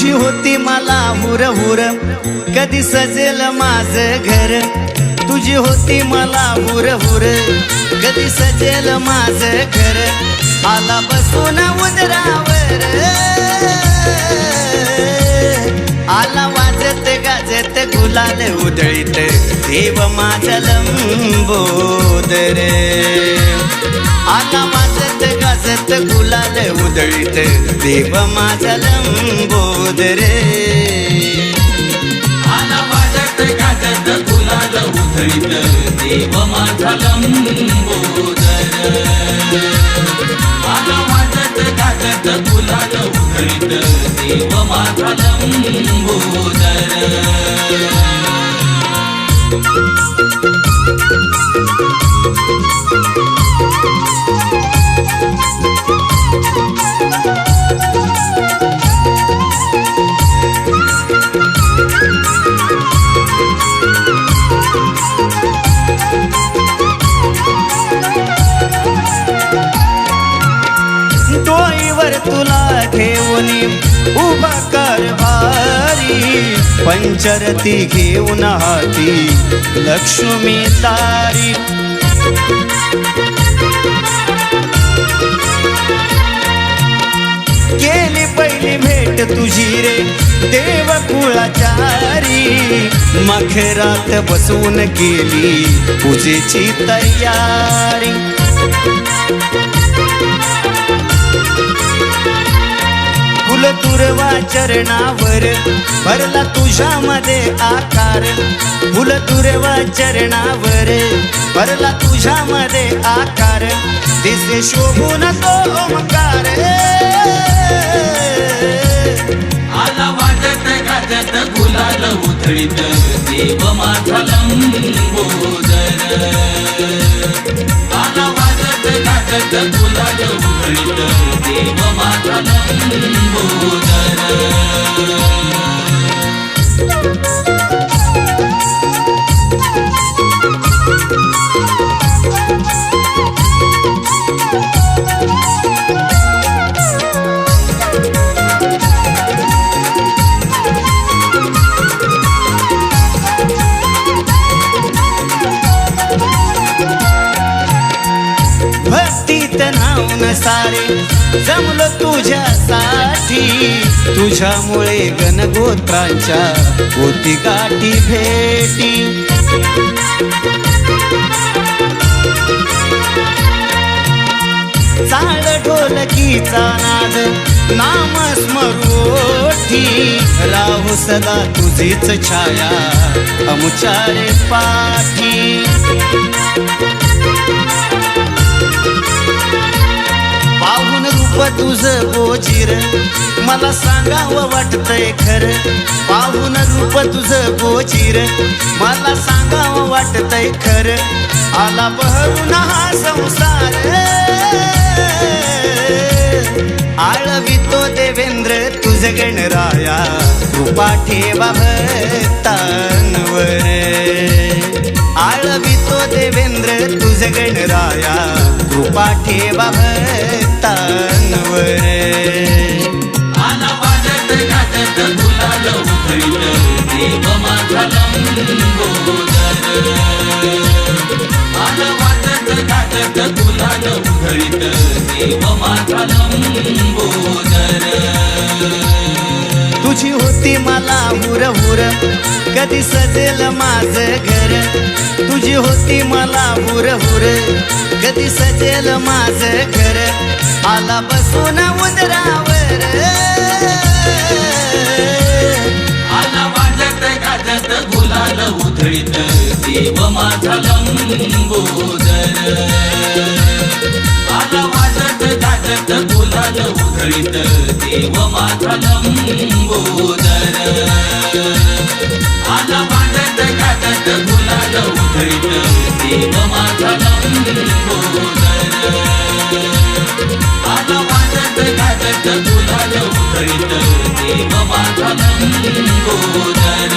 तुझी होती मला हुर हुर कधी सजेल माझं घर तुझी होती मला हुर हुर कधी सजेल माझं घर आला बसून उदरावर आला वाजत गाजत गुलाल उधळीत देव माझा लंबोदर आला वाजत गाजत गुलाल उधळीत देव माझा लंबोदर आला वाजत गाजत गुलाल उधळीत देव माझा लंबोदर आला वाजत गाजत गुलाल उधळीत देव माझा लंबोदर डोईवर तुला घेऊन उभा कारभारी पंचरती घेऊन हाती लक्ष्मी तारी गेली पहिली भेट तुझी रे देव कुळाचारी मखरात बसवून केली पूजेची तयारी फुल दुर्वा चरणावर भरला तुझ्यामध्ये आकार फुल दुर्वा चरणावर भरला तुझ्यामध्ये आकार दिसे शोभून तो ओंकार आला वाजत गाजत गुलाल उधळीत देव माझा लंबोदर आला वाजत गाजत गुलाल उधळीत देव माझा लंबोदर भक्तीत नाऊन सारे जमलो तुझ्यासाठी तुझ्यामुळे गणगोत्रांच्या होती गाठी भेटी चाळ ढोलकीचा नाद नाम स्मरोठी राहू सदा तुझीच छाया अमुचारे पाठी पाहून रूप तुझं गोचीर मला सांगावं वाटतंय खरं पाहून रूप तुझं गोचीर मला सांगावं वाटतंय खरं आला बहरून हा संसार आळवितो देवेंद्र तुझ गणराया कृपा ठेवा भक्तांवर आळवितो देवेंद्र तुझ गणराया कृपा ठेवा भक्तांवर आला वाजत गाजत गुलाल उधळीत देव माझा लंबोदर आला वाजत गाजत गुलाल उधळीत देव माझा लंबोदर तुझी होती मला हुर हुर कधी सजेल माझं घर तुझी होती मला हुर हुर कधी सजेल माझं घर आला बसून उदरावर आला वाजत गाजत गुलाल उधळीत देव माझा लंबोदर आला वाजत गाजत गुलाल उधळीत देव माझा लंबोदर आला वाजत गाजत गुलाल उधळीत देव माझा लंबोदर आला वाजत गाजत गुलाल उधळीत देव माझा लंबोदर